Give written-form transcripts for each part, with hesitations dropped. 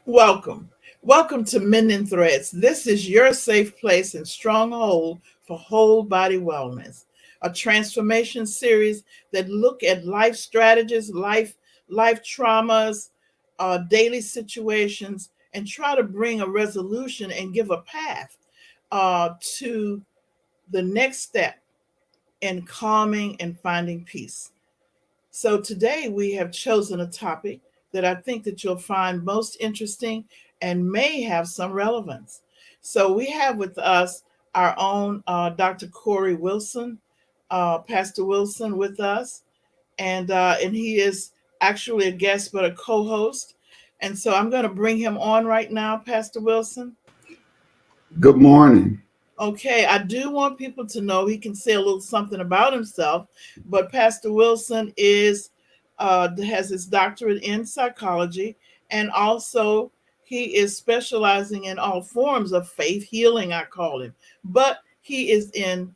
Welcome. Welcome to Mending Threads. This is your safe place and stronghold for whole body wellness, a transformation series that look at life strategies, life traumas, daily situations, and try to bring a resolution and give a path to the next step in calming and finding peace. So today we have chosen a topic that I think that you'll find most interesting and may have some relevance. So we have with us our own Dr. Cory Wilson, Pastor Wilson, with us, and he is actually a guest but a co-host. And so I'm going to bring him on right now, Pastor Wilson. Good morning. Okay, I do want people to know he can say a little something about himself, but Pastor Wilson is has his doctorate in psychology, and also he is specializing in all forms of faith healing. I call him, but he is in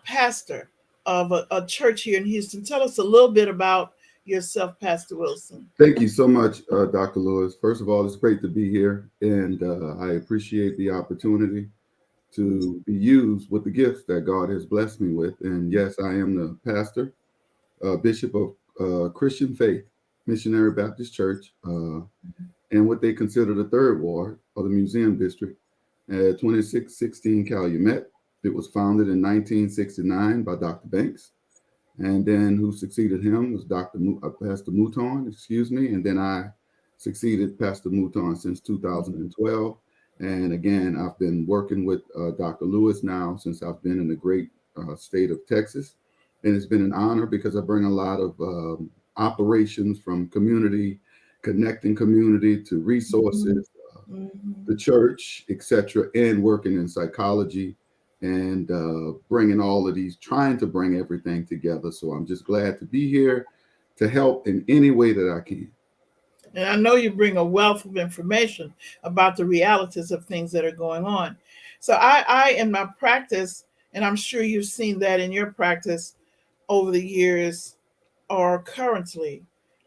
pastor of a church here in Houston. Tell us a little bit about yourself, Pastor Wilson. Thank you so much, Dr. Lewis. First of all, it's great to be here, and I appreciate the opportunity to be used with the gifts that God has blessed me with. And yes, I am the pastor, bishop of Christian Faith Missionary Baptist Church, and what they consider the third ward of the Museum District at 2616 Calumet. It was founded in 1969 by Dr. Banks. And then who succeeded him was Pastor Mouton, excuse me. And then I succeeded Pastor Mouton since 2012. And again, I've been working with Dr. Lewis now since I've been in the great state of Texas. And it's been an honor because I bring a lot of operations from community, connecting community to resources, Mhm. the church, etc., and working in psychology and bringing all of these, trying to bring everything together. So I'm just glad to be here to help in any way that I can. And I know you bring a wealth of information about the realities of things that are going on. So I in my practice, and I'm sure you've seen that in your practice over the years or currently,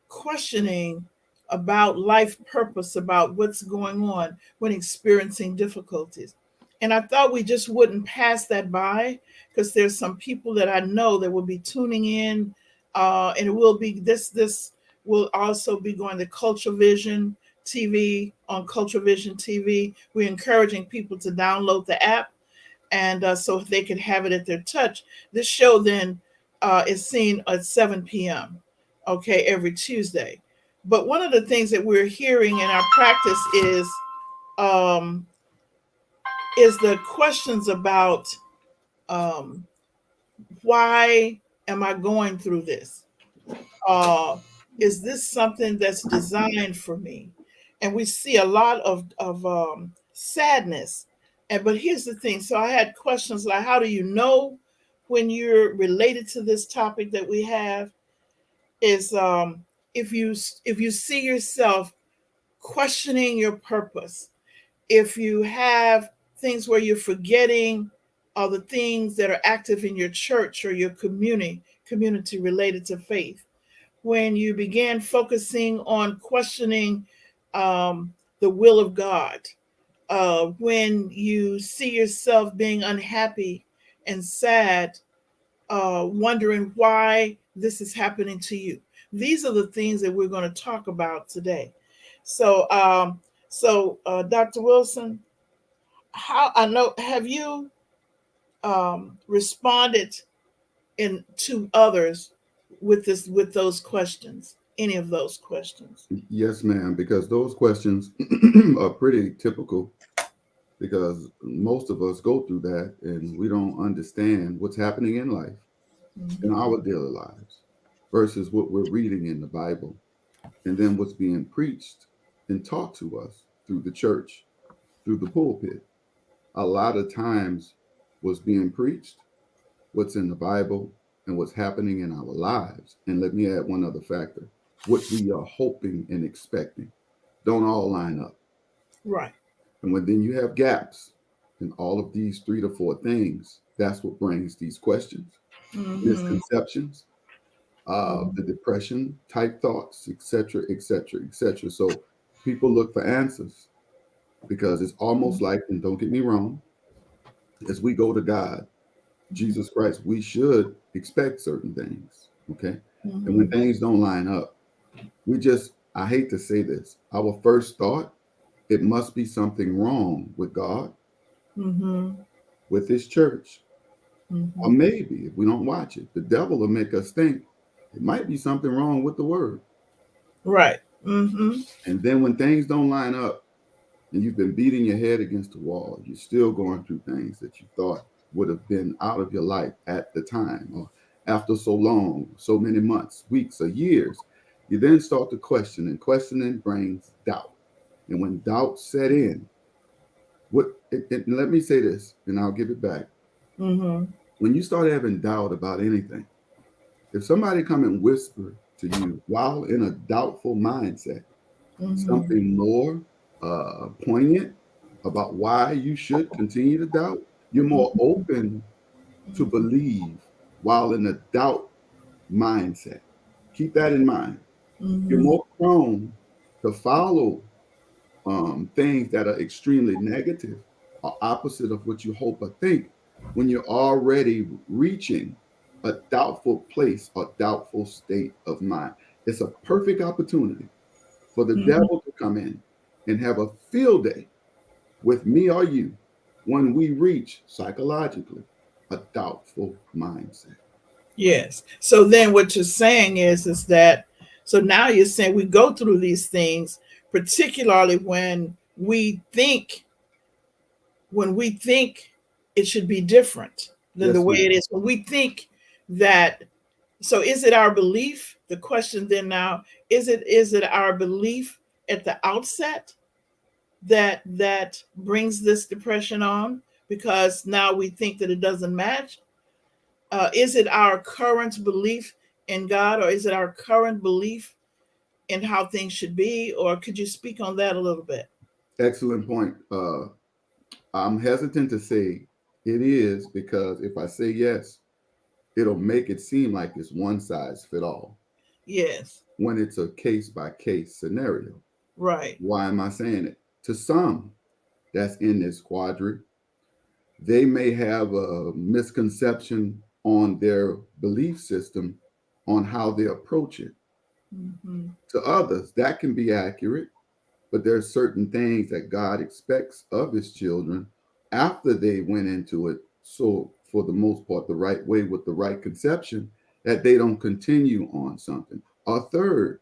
questioning about life purpose, about what's going on when experiencing difficulties. And I thought we just wouldn't pass that by because there's some people that I know that will be tuning in, and it will be this will also be going to Culture Vision TV on Culture Vision TV. We're encouraging people to download the app and so they can have it at their touch. This show then is seen at 7 p.m. Okay, every Tuesday. But one of the things that we're hearing in our practice um, is the questions about um, why am I going through this? Uh, is this something that's designed for me? And we see a lot of sadness. And but here's the thing. So I had questions like, how do you know when you're related to this topic that we have? Is if you see yourself questioning your purpose, if you have things where you're forgetting the things that are active in your church or your community related to faith, when you begin focusing on questioning the will of God, when you see yourself being unhappy and sad, wondering why this is happening to you. These are the things that we're going to talk about today. So, Dr. Wilson, how I know have you responded in to others with with those questions? Any of those questions? Yes, ma'am, because those questions are pretty typical because most of us go through that and we don't understand what's happening in life, in Mhm. our daily lives, versus what we're reading in the Bible and then what's being preached and taught to us through the church, through the pulpit. A lot of times, what's being preached, what's in the Bible, and what's happening in our lives. And let me add one other factor: what we are hoping and expecting don't all line up. Right. And when then you have gaps in all of these three to four things, that's what brings these questions, Hmm. misconceptions, the depression type thoughts, etc., etc., etc. So People look for answers because it's almost like, and don't get me wrong, as we go to God, Jesus Christ, we should expect certain things. Okay. And when Mm-hmm. things don't line up, we just, I hate to say this, our first thought, it must be something wrong with God, Mm-hmm. with his church. Or Mm-hmm. maybe if we don't watch it, the devil will make us think it might be something wrong with the word. Right. Mm-hmm. And then when things don't line up and you've been beating your head against the wall, you're still going through things that you thought would have been out of your life at the time or after so long, so many months, weeks, or years. You then start to question, and questioning brings doubt. And when doubt set in, let me say this, and I'll give it back. Mm-hmm. When you start having doubt about anything, if somebody come and whisper to you while in a doubtful mindset, Mm-hmm. something more poignant about why you should continue to doubt, you're more open to believe while in a doubt mindset. Keep that in mind. You're Mm-hmm. more prone to follow things that are extremely negative or opposite of what you hope or think when you're already reaching a doubtful place or doubtful state of mind. It's a perfect opportunity for the Mm-hmm. devil to come in and have a field day with me or you when we reach psychologically a doubtful mindset. Yes. So then what you're saying is that so now you're saying we go through these things, particularly when we think it should be different than the Yes, way ma'am. it is. When we think that so is it our belief? The question then now, is it our belief at the outset that brings this depression on? Because now we think that it doesn't match. Is it our current belief in God, or is it our current belief in how things should be? Or could you speak on that a little bit? Excellent point. I'm hesitant to say it is because if I say yes, it'll make it seem like it's one size fit all Yes. when it's a case by case scenario. Right. Why am I saying it? To some that's in this quadrant, they may have a misconception on their belief system on how they approach it. Mm-hmm. To others, that can be accurate, but there are certain things that God expects of his children after they went into it. So, for the most part, the right way with the right conception, that they don't continue on something. Or third,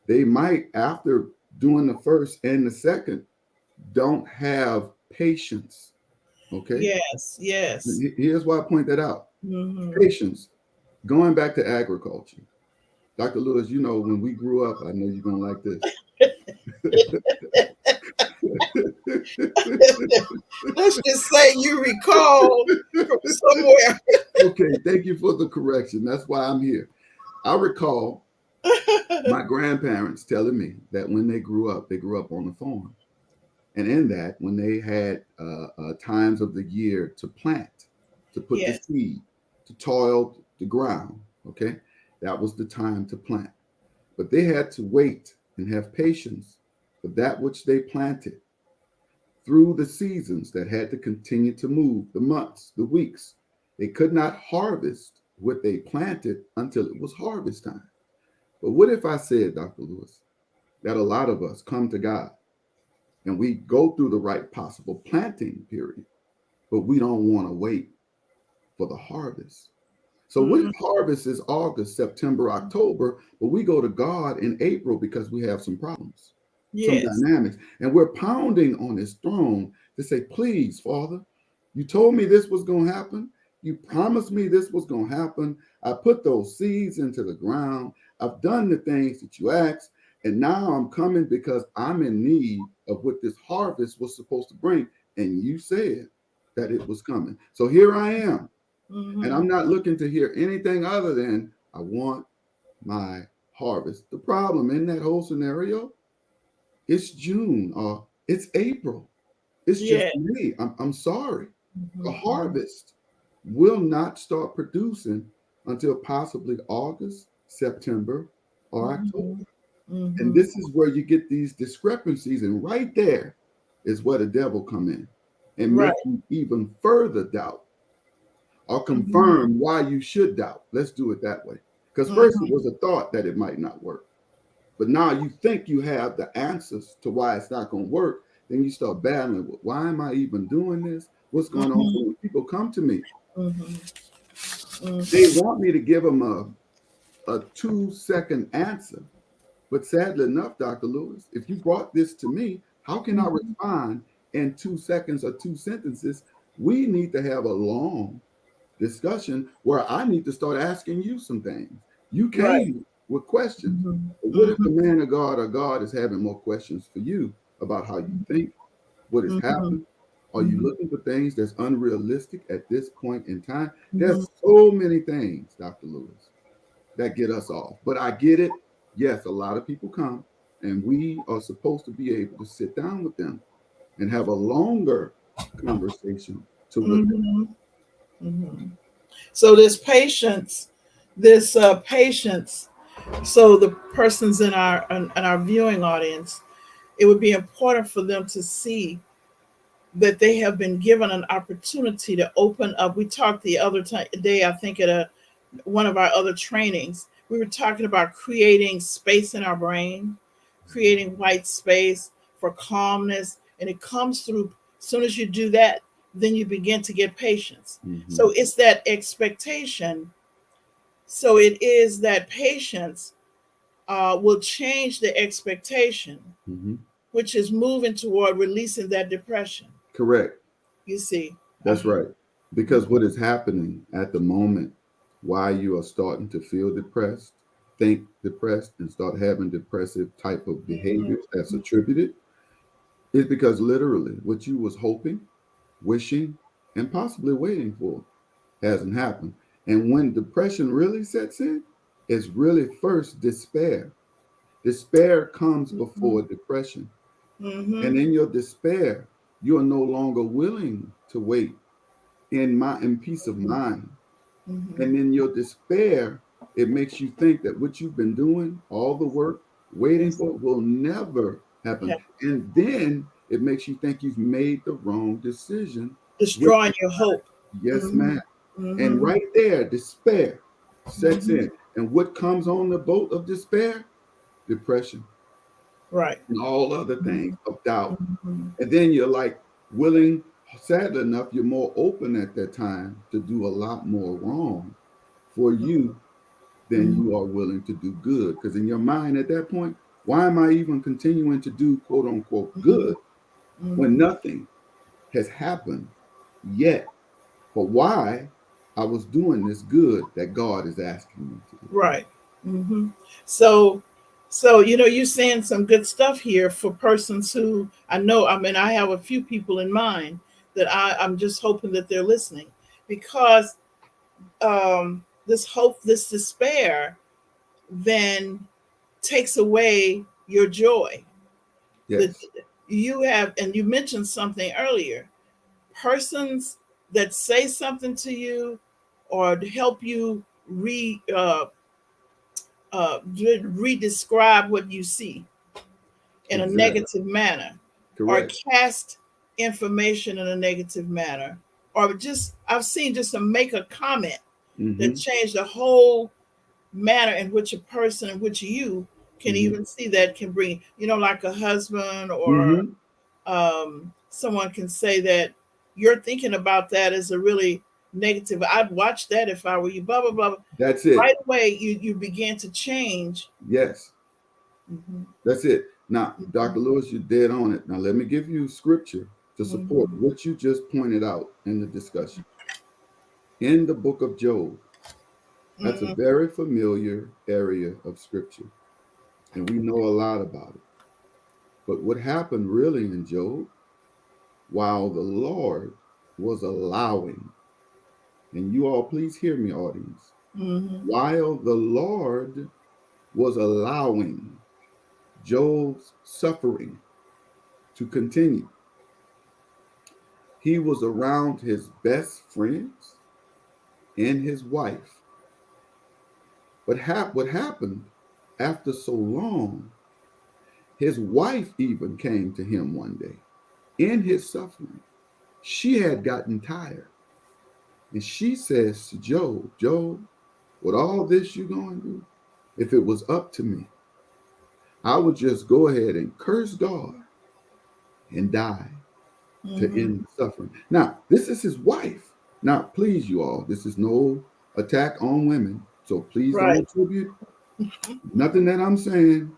they might, after doing the first and the second, don't have patience. Okay. Yes. Yes. Here's why I point that out. Mm-hmm. Patience. Going back to agriculture. Dr. Lewis, you know, when we grew up, I know you're going to like this. Let's just say you recall from somewhere. Okay, thank you for the correction. That's why I'm here. I recall my grandparents telling me that when they grew up on the farm. And in that, when they had times of the year to plant, to put the Yes. seed, to toil the ground, okay, that was the time to plant. But they had to wait and have patience for that which they planted through the seasons that had to continue to move, the months, the weeks. They could not harvest what they planted until it was harvest time. But what if I said, Dr. Lewis, that a lot of us come to God and we go through the right possible planting period, but we don't want to wait for the harvest? So what if Mm-hmm. harvest is August, September, October, but we go to God in April because we have some problems, some Yes. dynamics, and we're pounding on his throne to say, please, Father, you told me this was going to happen. You promised me this was going to happen. I put those seeds into the ground. I've done the things that you asked. And now I'm coming because I'm in need of what this harvest was supposed to bring. And you said that it was coming. So here I am. And Mm-hmm. I'm not looking to hear anything other than I want my harvest. The problem in that whole scenario, it's June or it's April. It's just Yeah. May. I'm sorry. The Mm-hmm. harvest will not start producing until possibly August, September, or Mm-hmm. October. And Mm-hmm. this is where you get these discrepancies. And right there is where the devil come in and Right. make you even further doubt or Mm-hmm. confirm why you should doubt. Let's do it that way. Because first it Mm-hmm. was a thought that it might not work. But now you think you have the answers to why it's not going to work. Then you start battling with, why am I even doing this? What's going on? So Mm-hmm. when people come to me, Mm-hmm. they Mm-hmm. want me to give them a 2-second answer. But sadly enough, Dr. Lewis, if you brought this to me, how can I Mm-hmm. respond in 2 seconds or 2 sentences? We need to have a long discussion where I need to start asking you some things. You Right. came with questions. Mm-hmm. But what if Mm-hmm. the man of God or God is having more questions for you about how you think, what has Mm-hmm. happened? Are you Mm-hmm. looking for things that's unrealistic at this point in time? Mm-hmm. There's so many things, Dr. Lewis, that get us off. But I get it. Yes, a lot of people come, and we are supposed to be able to sit down with them and have a longer conversation to with them. Mm-hmm. Mm-hmm. So this patience, this patience. So the persons in our viewing audience, it would be important for them to see that they have been given an opportunity to open up. We talked the other day, I think, at one of our other trainings. We were talking about creating space in our brain, creating white space for calmness, and it comes through. As soon as you do that, then you begin to get patience. Mm-hmm. So it's that expectation. So it is that patience will change the expectation, Mm-hmm. which is moving toward releasing that depression. Correct. You see. That's Uh-huh. right. Because what is happening at the moment, why you are starting to feel depressed, think depressed, and start having depressive type of behaviors that's attributed, is because literally what you was hoping, wishing, and possibly waiting for hasn't happened. And when depression really sets in, it's really first despair. Despair comes Mm-hmm. before depression. Mm-hmm. And in your despair, you are no longer willing to wait in peace of mind. Mm-hmm. And in your despair, it makes you think that what you've been doing, all the work, waiting Yes. for, will never happen. Yeah. And then it makes you think you've made the wrong decision. Which, Destroying your hope. yes, Mm-hmm. ma'am. And Mm-hmm. right there, despair sets Mm-hmm. in. And what comes on the boat of despair? Depression Right. and all other things Mm-hmm. of doubt. Mm-hmm. And then you're like willing, sadly enough, you're more open at that time to do a lot more wrong for you than Mm-hmm. you are willing to do good. Because in your mind at that point, why am I even continuing to do quote unquote Mm-hmm. good when Mm-hmm. nothing has happened yet? For why I was doing this good that God is asking me to do. Right. Mm-hmm. So, you're saying some good stuff here for persons who I know. I mean, I have a few people in mind that I'm just hoping that they're listening because this hope, this despair, then takes away your joy. That Yes. you have, and you mentioned something earlier. Persons that say something to you or to help you re-describe what you see in a Exactly. negative manner, or Correct. cast information in a negative manner, or just I've seen just to make a comment that Mm-hmm. changed the whole manner in which a person, in which you can Mm-hmm. even see that can bring, like a husband or Mm-hmm. someone can say that you're thinking about that as a really negative. I'd watch that if I were you. Blah blah blah. That's it. Right away, you begin to change. Yes. Mm-hmm. That's it. Now, Mm-hmm. Dr. Lewis, you're dead on it. Now, let me give you scripture to support Mm-hmm. what you just pointed out in the discussion. In the book of Job, that's a Mm-hmm. very familiar area of scripture, and we know a lot about it. But what happened really in Job, while the Lord was allowing, and you all please hear me, audience, Mm-hmm. while the Lord was allowing Job's suffering to continue, he was around his best friends and his wife. But what happened after so long? His wife even came to him one day in his suffering. She had gotten tired. And she says to Job, Job, with all this you're going through, if it was up to me, I would just go ahead and curse God and die to Mm-hmm. end the suffering. Now, this is his wife. Now, please, you all, this is no attack on women. So please don't Right. attribute nothing that I'm saying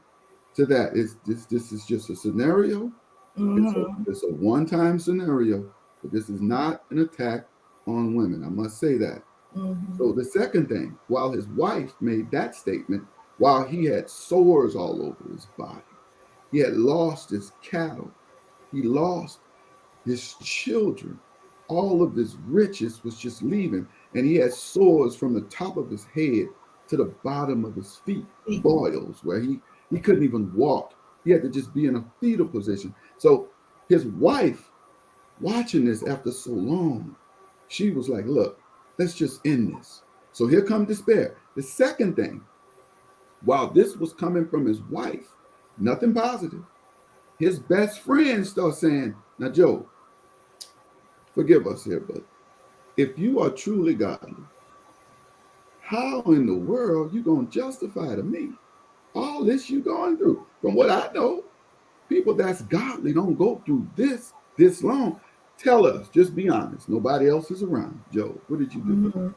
to that. This is just a scenario. Mm-hmm. It's a one-time scenario, but this is not an attack on women. I must say that. Mm-hmm. So the second thing, while his wife made that statement, while he had sores all over his body, he had lost his cattle, he lost his children, all of his riches was just leaving, and he had sores from the top of his head to the bottom of his feet, boils where he couldn't even walk. He had to just be in a fetal position. So his wife, watching this after so long, she was like, look, let's just end this. So here come despair. The second thing, while this was coming from his wife, nothing positive, his best friend starts saying, now, Joe, forgive us here, but if you are truly godly, how in the world you going to justify to me all this you going through? From what I know, people that's godly don't go through this long. Tell us, just be honest. Nobody else is around. Joe, what did you do? Mm-hmm.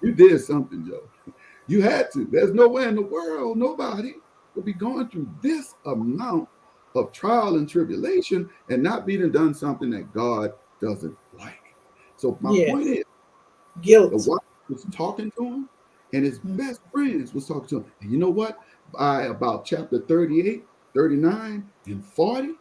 You did something, Joe. You had to. There's nowhere in the world nobody would be going through this amount of trial and tribulation and not being done something that God doesn't like. So my point Yes. is, the Guilt. wife was talking to him, and his Mm-hmm. best friends was talking to him. And you know what? By about chapter 38, 39, and 40,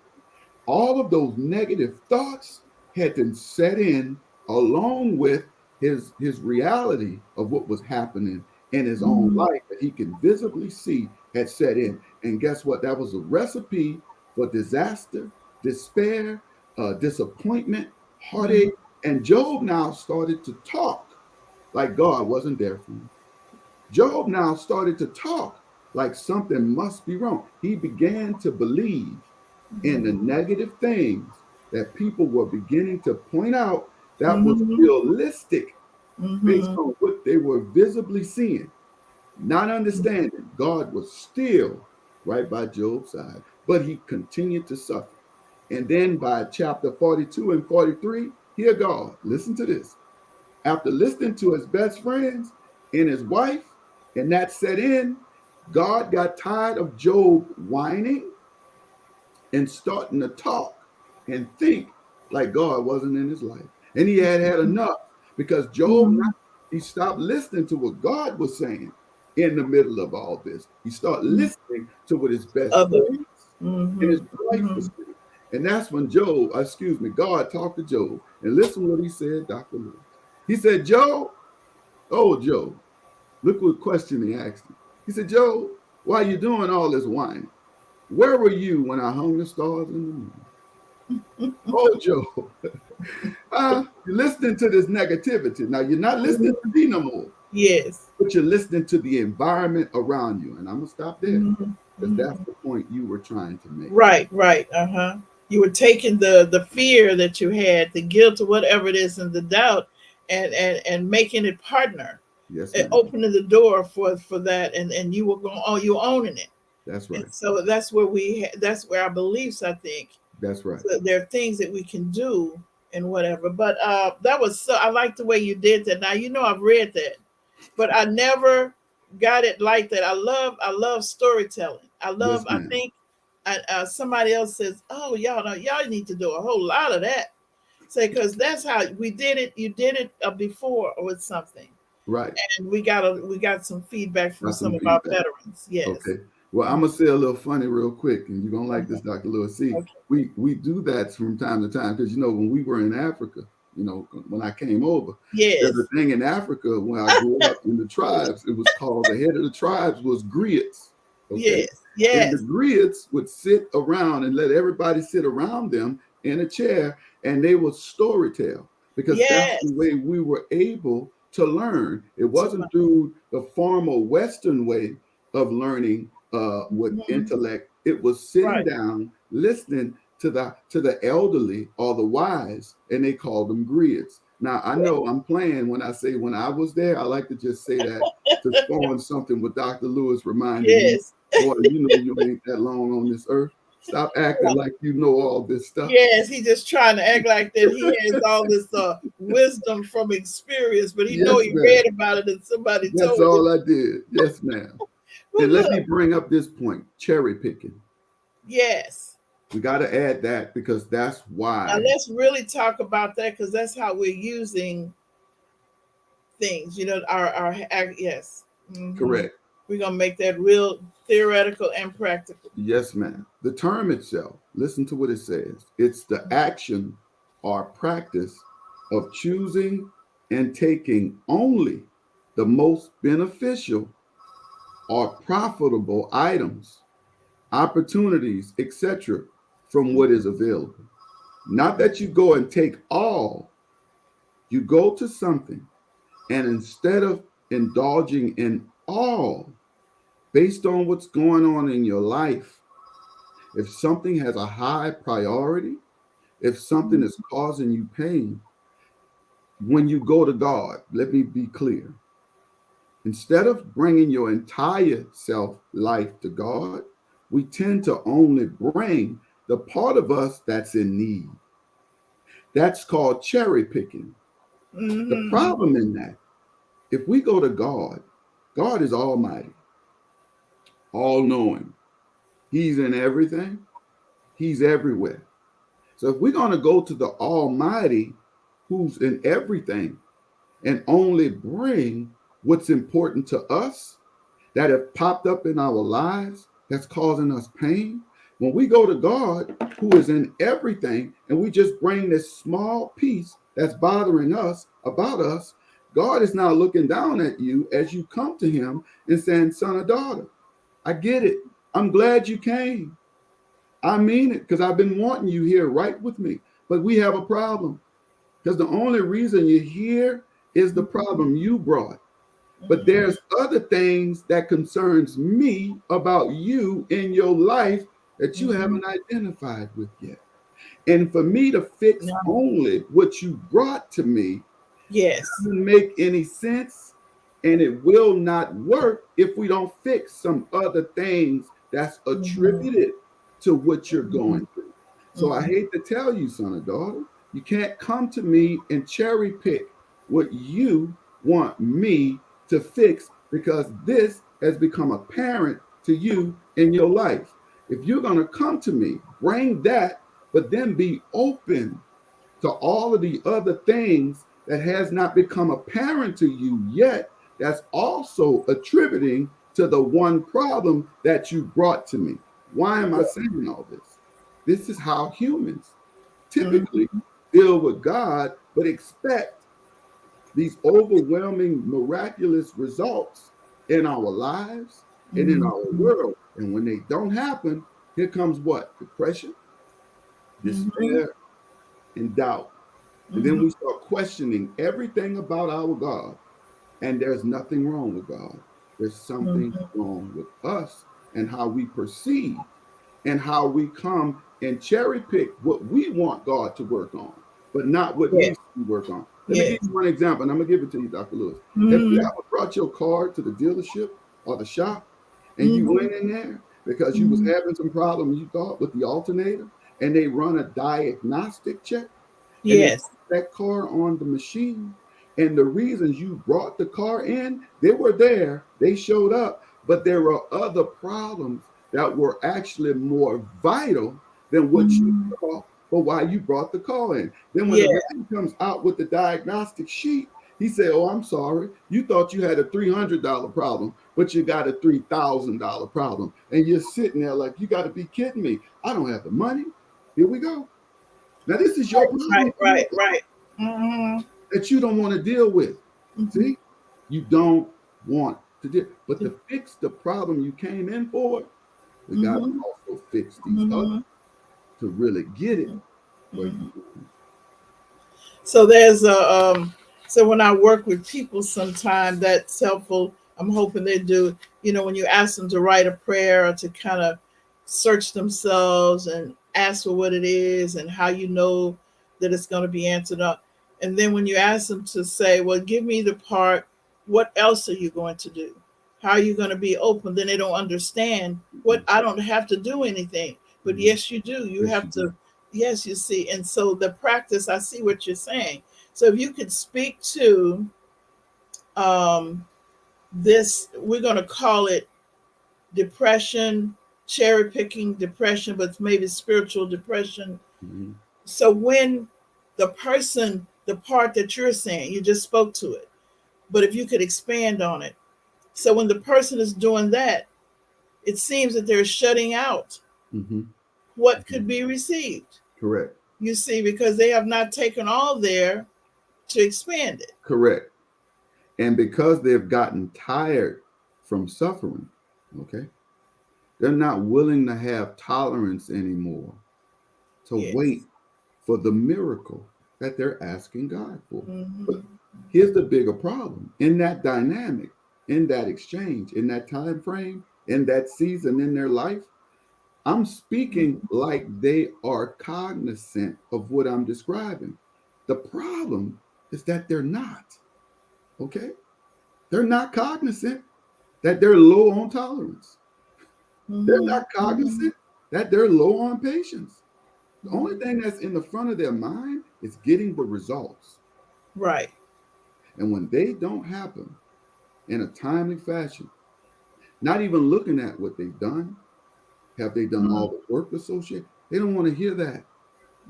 all of those negative thoughts had to set in along with his reality of what was happening in his own Mm-hmm. life that he can visibly see had set in. And guess what? That was a recipe for disaster, despair, disappointment, heartache. And Job now started to talk like God wasn't there for him. Job now started to talk like something must be wrong. He began to believe in the negative things that people were beginning to point out that was Mm-hmm. realistic based Mm-hmm. on what they were visibly seeing, not understanding God was still right by Job's side, but he continued to suffer. And then by chapter 42 and 43, here God, listen to this. After listening to his best friends and his wife, and that set in, God got tired of Job whining and starting to talk and think like God wasn't in his life. And he had had enough because Job, Mm-hmm. he stopped listening to what God was saying in the middle of all this. He started listening to what his best Other. friends and Mm-hmm. his wife Mm-hmm. was saying. And that's when Job, excuse me, God talked to Job. And listen what he said, Dr. Lewis. He said, Job, oh, Job, look what question he asked him. He said, Job, why are you doing all this whining? Where were you when I hung the stars in the moon? Oh, Joe, you're listening to this negativity. Now, you're not listening to me no more, Yes. but you're listening to the environment around you. And I'm going to stop there Mm-hmm. because that's Mm-hmm. the point you were trying to make. Right, right. Uh-huh. You were taking the fear that you had, the guilt or whatever it is, and the doubt, and making it partner, Yes, and ma'am. opening the door for that, and you were going, oh, you owning it. That's And right. so that's where that's where our beliefs, I think. That's right. So there are things that we can do and whatever. But that was so, I like the way you did that. Now you know I've read that, but I never got it like that. I love storytelling. Yes, I ma'am. think somebody else says, "Oh, y'all know, y'all need to do a whole lot of that." Say, because that's how we did it. You did it before with something, Right. and we got some feedback from Got some some of our feedback. veterans. Yes. Okay. Well, I'm gonna say a little funny real quick, and you're gonna like Uh-huh. this, Dr. Lewis. See, Okay. we do that from time to time because when we were in Africa, when I came over, there's Yes. a thing in Africa when I grew up in the tribes. It was called the head of the tribes was griots. Okay. Yes. And the Yes. griots would sit around and let everybody sit around them in a chair, and they would story tell because that's the Yes. way we were able to learn. It To wasn't through the formal Western way of learning with Mhm. intellect. It was sitting Right. down, listening to the elderly or the wise, and they called them griots. Now I know I'm playing when I say when I was there. I like to just say that to spawn something. What Dr. Lewis reminded me, Yes. boy, you know you ain't that long on this earth. Stop acting like you know all this stuff. Yes, he just trying to act like that he has all this wisdom from experience, but he know Yes, he read ma'am. about it and somebody That's told him. all I did. Yes, ma'am. But And let me look, bring up this point: cherry picking. yes. We got to add that because that's Now why. let's really talk about that because that's how we're using things. You know, our yes. Correct. We're gonna make that real theoretical and practical. Yes, ma'am. The term itself, listen to what it says. It's the action or practice of choosing and taking only the most beneficial or profitable items, opportunities, etc., from what is available. Not that you go and take all, you go to something, and instead of indulging in all based on what's going on in your life, if something has a high priority, if something is causing you pain, when you go to God, let me be clear. Instead of bringing your entire self life to God, we tend to only bring the part of us that's in need. That's called cherry picking. The Mm-hmm. problem in that, if we go to God, God is almighty, all knowing. He's in everything, He's everywhere. So if we're going to go to the Almighty who's in everything and only bring what's important to us that have popped up in our lives that's causing us pain, when we go to God who is in everything and we just bring this small piece that's bothering us about us, God is now looking down at you as you come to him and saying, son or daughter, I get it. I'm glad you came. I mean it because I've been wanting you here right with me. But we have a problem because the only reason you're here is the problem you brought. But there's other things that concerns me about you in your life that you Mm-hmm. haven't identified with yet. And for me to fix Yeah. only what you brought to me Yes. doesn't make any sense. And it will not work if we don't fix some other things that's Mm-hmm. attributed to what you're Mm-hmm. going through. So I hate to tell you, son or daughter, you can't come to me and cherry pick what you want me to fix because this has become apparent to you in your life. If you're going to come to me, bring that, but then be open to all of the other things that has not become apparent to you yet that's also attributing to the one problem that you brought to me. Why am I saying all this? This is how humans Mm-hmm. typically deal with God, but expect these overwhelming, miraculous results in our lives and in our Mm-hmm. world. And when they don't happen, here comes what? Depression, Mm-hmm. despair, and doubt. And then Mm-hmm. we start questioning everything about our God. And there's nothing wrong with God. There's something Mm-hmm. wrong with us and how we perceive and how we come and cherry pick what we want God to work on, but not what Yes. needs to be worked on. Let me give Yes. you one example, and I'm going to give it to you, Dr. Lewis. Have you Mm-hmm. ever brought your car to the dealership or the shop and you Mm-hmm. went in there because you was Mm-hmm. having some problem you thought with the alternator and they run a diagnostic check and they Yes. put that car on the machine. And the reasons you brought the car in, they were there, they showed up, but there were other problems that were actually more vital than what you Mm-hmm. saw for why you brought the car in. Then when the Yeah. man comes out with the diagnostic sheet, he said, oh, I'm sorry. You thought you had a $300 problem, but you got a $3,000 problem. And you're sitting there like, you got to be kidding me. I don't have the money. Here we go. Now, this is your Right. problem Right. Right. Mm-hmm. that you don't want to deal with. Mm-hmm. See, you don't want to deal. But to fix the problem you came in for, we got to Mm-hmm. also fix these others Mm-hmm. to really get it where Mm-hmm. you want. So there's a so when I work with people sometime that's helpful. I'm hoping they do. when you ask them to write a prayer or to kind of search themselves and ask for what it is and how you know that it's going to be answered up. And then when you ask them to say, well, give me the part, what else are you going to do? How are you going to be open? Then they don't understand what I don't have to do anything. But Mhm. yes, you do. You Yes, you have do. to, yes, you see. And so the practice, I see what you're saying. So if you could speak to um, this, we're going to call it depression, cherry picking depression, but maybe spiritual depression. Mhm. So when the person, the part that you're saying, you just spoke to it, but if you could expand on it. So when the person is doing that, it seems that they're shutting out Mhm. what Mhm. could be received. Correct. You see, because they have not taken all there to expand it. Correct. And because they've gotten tired from suffering, okay, they're not willing to have tolerance anymore to Yes. wait for the miracle that they're asking God for. But Mm-hmm. here's the bigger problem in that dynamic, in that exchange, in that time frame, in that season in their life. I'm speaking like they are cognizant of what I'm describing. The problem is that they're not, okay? They're not cognizant that they're low on tolerance. They're Mm-hmm. not Mm-hmm. cognizant that they're low on patience. The only Mm-hmm. thing that's in the front of their mind is getting the results. Right. And when they don't happen in a timely fashion, not even looking at what they've done, have they done Mm-hmm. all the work associated? They don't want to hear that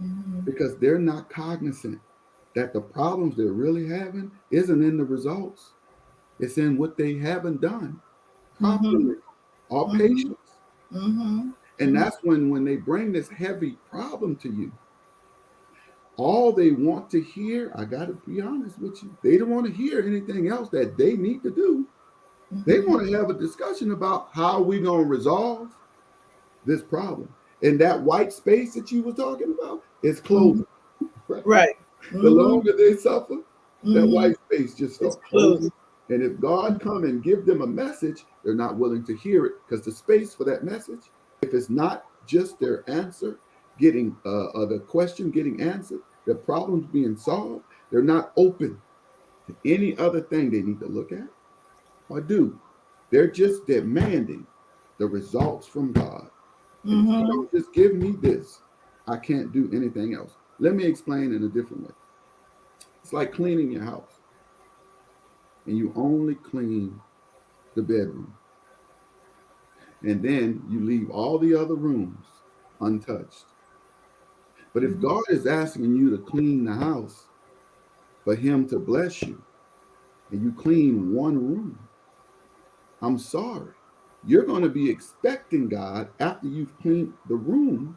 Mm-hmm. because they're not cognizant that the problems they're really having isn't in the results. It's in what they haven't done Mm-hmm. properly or Mm-hmm. patience. Mm-hmm. And that's when they bring this heavy problem to you, all they want to hear, I got to be honest with you, they don't want to hear anything else that they need to do. They Mm-hmm. want to have a discussion about how we going to resolve this problem. And that white space that you were talking about is Mm-hmm. closing. Right? Right. The Mm-hmm. longer they suffer, that Mm-hmm. white space just It's start closing. closed. And if God come and give them a message, they're not willing to hear it because the space for that message, if it's not just their answer getting the question getting answered, their problems being solved, they're not open to any other thing they need to look at or do. They're just demanding the results from God. And if you Mm-hmm. don't just give me this, I can't do anything else. Let me explain in a different way. It's like cleaning your house and you only clean the bedroom and then you leave all the other rooms untouched. But if God is asking you to clean the house for Him to bless you and you clean one room, I'm sorry. You're going to be expecting God after you've cleaned the room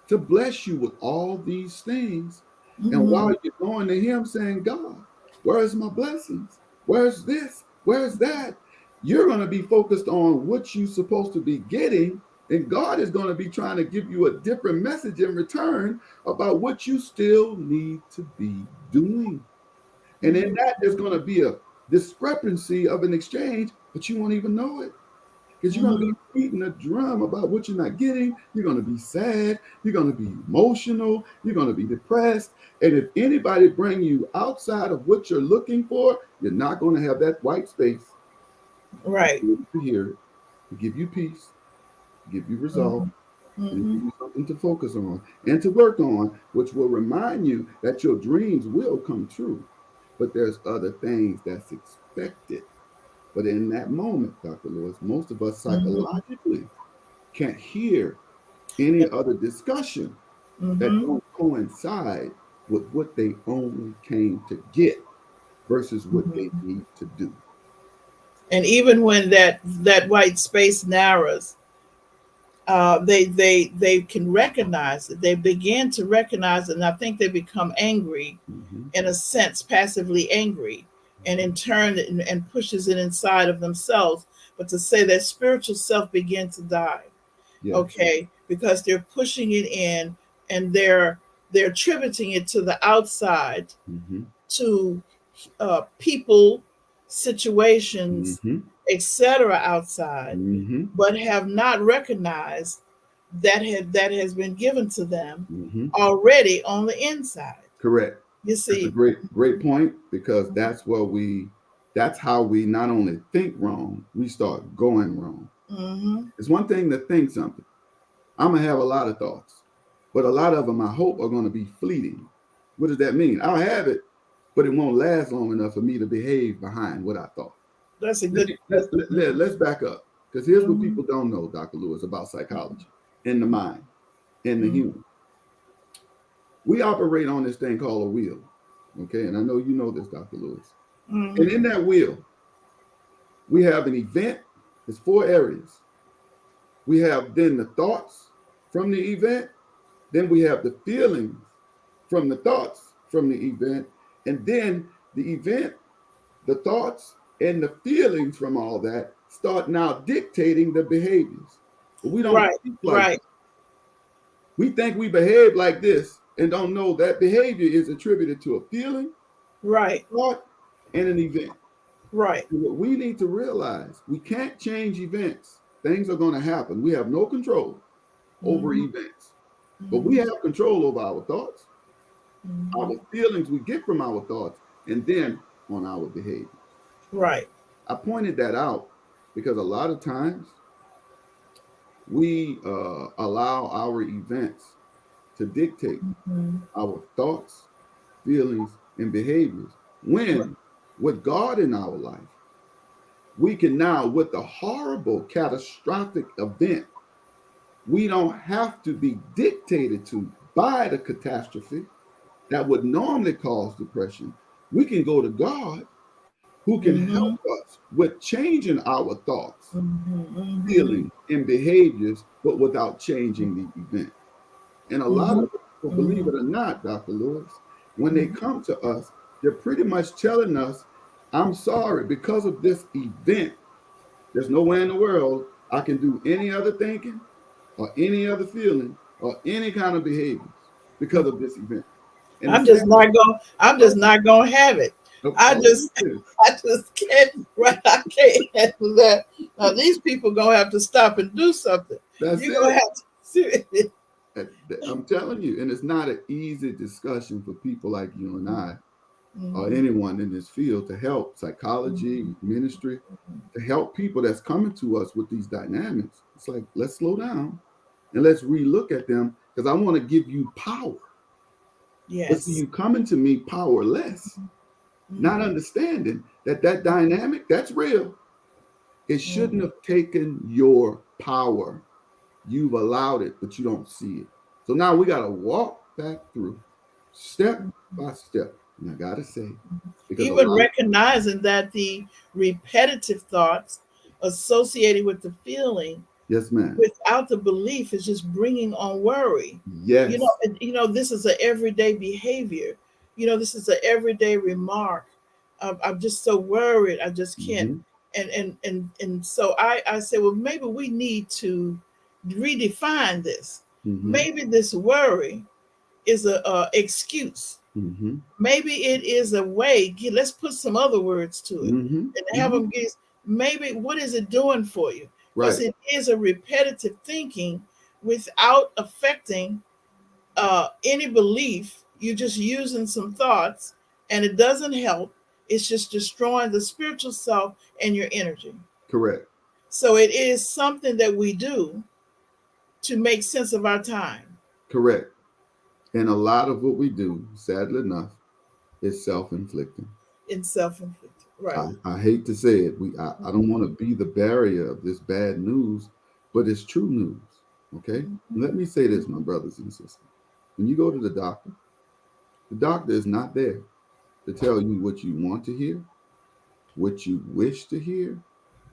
to bless you with all these things. And while Mm-hmm. you're going to Him saying, God, where's my blessings? Where's this? Where's that? You're going to be focused on what you're supposed to be getting. And God is going to be trying to give you a different message in return about what you still need to be doing. And in that, there's going to be a discrepancy of an exchange, but you won't even know it because you're going to Mm-hmm. be beating a drum about what you're not getting. You're going to be sad. You're going to be emotional. You're going to be depressed. And if anybody bring you outside of what you're looking for, you're not going to have that white space Right. to hear it, to give you peace, to give you resolve, Mm-hmm. and to Mm-hmm. give you something to focus on and to work on, which will remind you that your dreams will come true. But there's other things that's expected. But in that moment, Dr. Lewis, most of us Mm-hmm. psychologically can't hear any other discussion that Mm-hmm. don't coincide with what they only came to get versus what they Mm-hmm. need to do. And even when that white space narrows, they can recognize it. They begin to recognize it, and I think they become angry, Mhm, in a sense, passively angry, and mhm. in turn, and pushes it inside of themselves. But to say that spiritual self began to die, Yes. okay, because they're pushing it in, and they're attributing it to the outside, Mhm, to people, situations, mhm. etc. outside, Mm-hmm. but have not recognized that has been given to them Mm-hmm. already on the inside. Correct. You That's a see. great point, because that's how we not only think wrong, we start going wrong. Mm-hmm. It's one thing to think something. I'm gonna have a lot of thoughts, but a lot of them I hope are gonna be fleeting. What does that mean? I'll have it, but it won't last long enough for me to behave behind what I thought. That's a good. That's, Let's back up, because here's what mm-hmm. people don't know, Dr. Lewis, about psychology in the mind, in the Mm-hmm. human. We operate on this thing called a wheel. Okay, and I know you know this, Dr. Lewis. And Mm-hmm. in that wheel, we have an event. There's 4 areas. We have then the thoughts from the event. Then we have the feelings from the thoughts from the event. And then the event, the thoughts, and the feelings from all that start now dictating the behaviors. But we don't Right. think like Right. that. We think we behave like this and don't know that behavior is attributed to a feeling, Right. thought, and an event. Right. And what we need to realize, we can't change events. Things are going to happen. We have no control over Mm-hmm. events, but we Mm-hmm. have control over our thoughts, our Mm-hmm. feelings we get from our thoughts, and then on our behaviors. Right. I pointed that out because a lot of times we allow our events to dictate Mm-hmm. our thoughts, feelings, and behaviors. When with God in our life, we can now, with the horrible, catastrophic event, we don't have to be dictated to by the catastrophe that would normally cause depression. We can go to God, who can help Mm-hmm. us with changing our thoughts, Mm-hmm. Mm-hmm. feelings, and behaviors, but without changing the event. And a lot Mm-hmm. of people, believe Mm-hmm. it or not, Dr. Lewis, when they come to us, they're pretty much telling us, I'm sorry, because of this event, there's no way in the world I can do any other thinking or any other feeling or any kind of behaviors because of this event. And the I'm sad just not going. I'm just not going to have it. I part just, is, I just can't. Right, I can't handle that. Now these people gonna have to stop and do something. that's You're gonna it. have to see it. I'm telling you, and it's not an easy discussion for people like you and I or Mm-hmm. anyone in this field to help psychology, ministry, to help people that's coming to us with these dynamics. It's like, let's slow down and let's relook at them, because I want to give you power. But see, Yes. you coming to me powerless, not Mm-hmm. understanding that that dynamic, that's real. It shouldn't Mm-hmm. have taken your power. You've allowed it, but you don't see it. So now we got to walk back through step by step. And I got to say, because a Even lot of, recognizing that the repetitive thoughts associated with the feeling yes, ma'am. without the belief is just bringing on worry. Yes. This is an everyday behavior. This is an everyday remark. I'm just so worried. I just can't. Mm-hmm. And so I say, well, maybe we need to redefine this. Mm-hmm. Maybe this worry is a excuse. Mm-hmm. Maybe it is a way. Let's put some other words to it Mm-hmm. and have Mm-hmm. them guess. Maybe what is it doing for you? Because Right. it is a repetitive thinking without affecting any belief. You're just using some thoughts, and it doesn't help. It's just destroying the spiritual self and your energy. Correct. So it is something that we do to make sense of our time Correct. And a lot of what we do, sadly enough, is self-inflicting. in self-inflicted. Right. I hate to say it. I don't want to be the barrier of this bad news, but it's true news. Okay? Mhm. Let me say this, my brothers and sisters. When you go to the doctor is not there to tell you what you want to hear, what you wish to hear,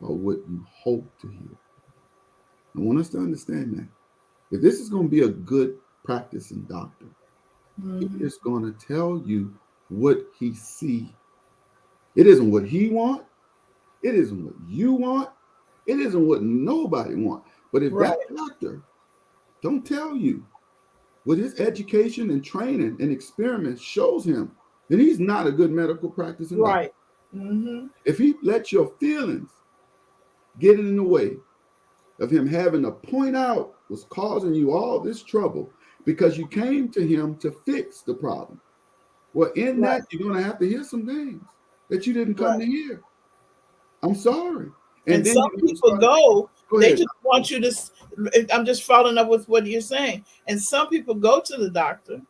or what you hope to hear. I want us to understand that. If this is going to be a good practicing doctor, he Mhm. is going to tell you what he see. It isn't what he want. It isn't what you want. It isn't what nobody want. But if that Right. doctor don't tell you what his education and training and experiment shows him, then he's not a good medical practicing doctor. Right. Hmm. If he lets your feelings getting in the way of him having to point out what's causing you all this trouble because you came to him to fix the problem. Well, in Right. that, you're going to have to hear some things that you didn't come Right. to hear. I'm sorry. And And then some you're going to people start, go, go they ahead. just want you to, I'm just following up with what you're saying. And some people go to the doctor,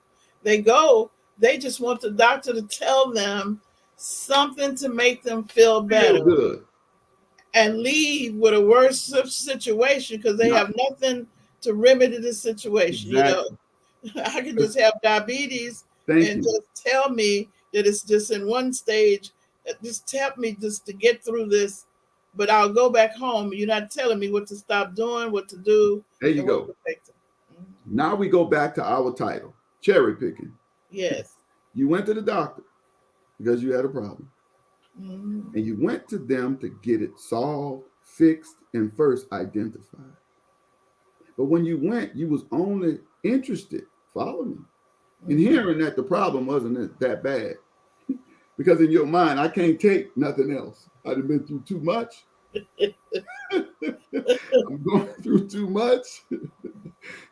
they go, they just want the doctor to tell them something to make them feel Feel better good. and leave with a worse situation because they Not have nothing to remedy the situation. You know, exactly. I can just have diabetes Thank and you. just tell me that it's just in one stage. Just tell me just to get through this, but I'll go back home. You're not telling me what to stop doing, what to do, There you and what go. to take. Mhm. Now we go back to our title, cherry picking. Yes. You went to the doctor because you had a problem. Mhm. And you went to them to get it solved, fixed, and first identified. But when you went, you was only interested, follow me, in Mhm. hearing that the problem wasn't that bad. Because in your mind, I can't take nothing else. I've been through too much. I'm going through too much.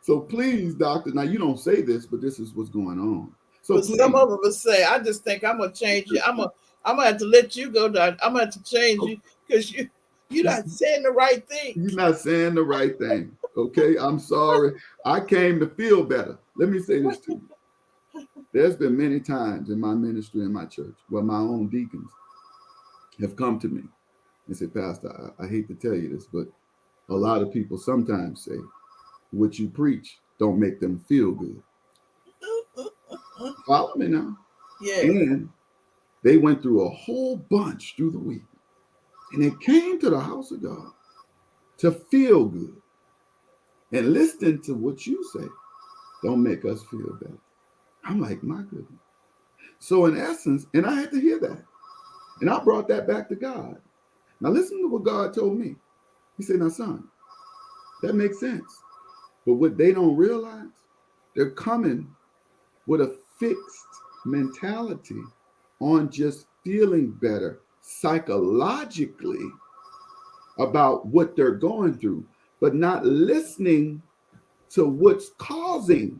So please, doctor, now you don't say this, but this is what's going on. So But some please, of us say, "I just think I'm gonna change you. I'm gonna have to let you go down. I'm gonna have to change you because you're not saying the right thing." you're not saying the right thing. Okay, I'm sorry. I came to feel better. Let me say this to you. There's been many times in my ministry in my church where my own deacons have come to me and said, Pastor, I hate to tell you this, but a lot of people sometimes say what you preach don't make them feel good. Follow me now. Yes. And they went through a whole bunch through the week. And they came to the house of God to feel good. And listening to what you say don't make us feel better. I'm like, my goodness. So in essence, and I had to hear that. And I brought that back to God. Now listen to what God told me. He said, now son, that makes sense. But what they don't realize, they're coming with a fixed mentality on just feeling better psychologically about what they're going through, but not listening to what's causing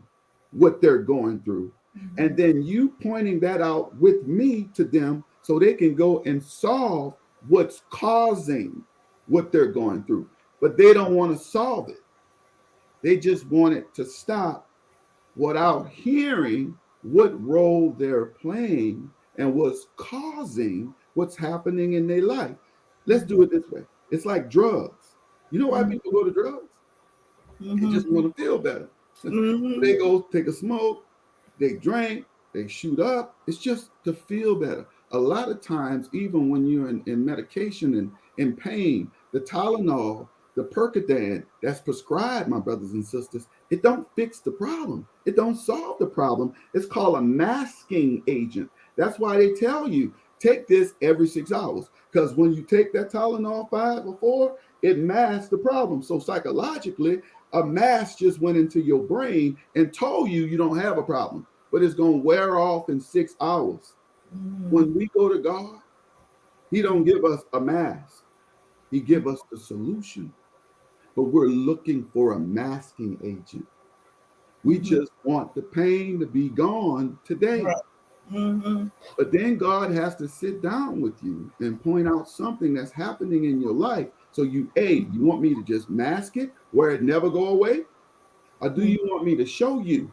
what they're going through. And Mhm. then you pointing that out with me to them so they can go and solve what's causing what they're going through. But they don't want to solve it. They just want it to stop without hearing what role they're playing and what's causing what's happening in their life. Let's do it this way. It's like drugs. You know why Mhm. people go to drugs? They just Mhm. want to feel better. Mhm. They go take a smoke, they drink, they shoot up. It's just to feel better. A lot of times, even when you're in medication and in pain, the Tylenol, the Percodan that's prescribed, my brothers and sisters, it don't fix the problem. It don't solve the problem. It's called a masking agent. That's why they tell you take this every 6 hours. Because when you take that Tylenol 5 or 4, it masks the problem. So psychologically, a mask just went into your brain and told you you don't have a problem, but it's going to wear off in 6 hours. Mhm. When we go to God, he don't give us a mask. He give us the solution, but we're looking for a masking agent. We Mhm. just want the pain to be gone today. Right. Mhm. But then God has to sit down with you and point out something that's happening in your life. So you want me to just mask it where it never go away? Or do Mhm. you want me to show you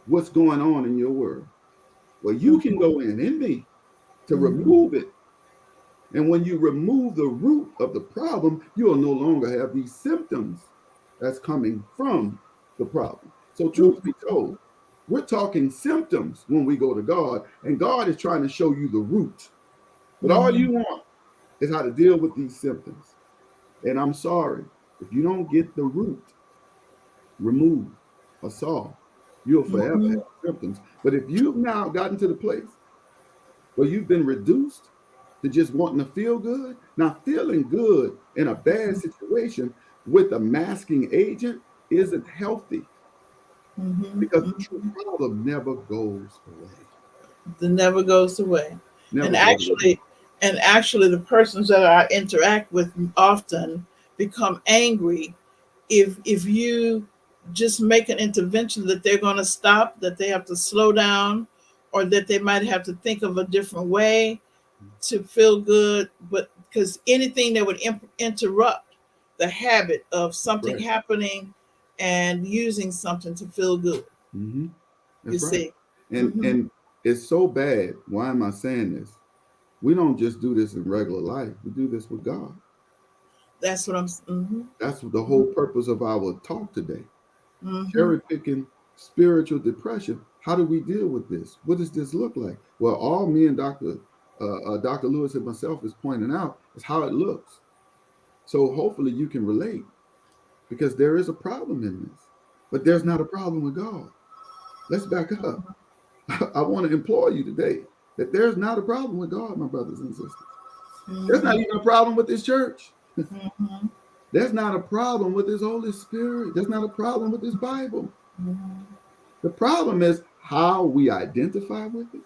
what's going on in your world? Well, you can Mhm. go in me to Mhm. remove it. And when you remove the root of the problem, you will no longer have these symptoms that's coming from the problem. So, truth be told, we're talking symptoms when we go to God, and God is trying to show you the root. But all Mhm. you want is how to deal with these symptoms. And I'm sorry, if you don't get the root removed or solved, you'll forever Mhm. have symptoms. But if you've now gotten to the place where you've been reduced to just wanting to feel good, now feeling good in a bad situation with a masking agent isn't healthy Mhm. because the true Mhm. problem never goes away. That never goes away. And Never goes actually, away. And actually, the persons that I interact with often become angry if you just make an intervention that they're going to stop, that they have to slow down, or that they might have to think of a different way to feel good. But because anything that would interrupt the habit of That's something right. happening and using something to feel good, Hmm. you That's right. see. And Hmm. and it's so bad. Why am I saying this? We don't just do this in regular life. We do this with God. That's what I'm. Mm-hmm. That's the whole purpose of our talk today. Mm-hmm. Cherry picking spiritual depression. How do we deal with this? What does this look like? Well, all me and Dr. Lewis and myself is pointing out is how it looks. So hopefully you can relate because there is a problem in this, but there's not a problem with God. Let's back up. I want to implore you today that there's not a problem with God, my brothers and sisters. There's not Mm-hmm. even a problem with this church. Mm-hmm. There's not a problem with this Holy Spirit. There's not a problem with this Bible. Mm-hmm. The problem is how we identify with it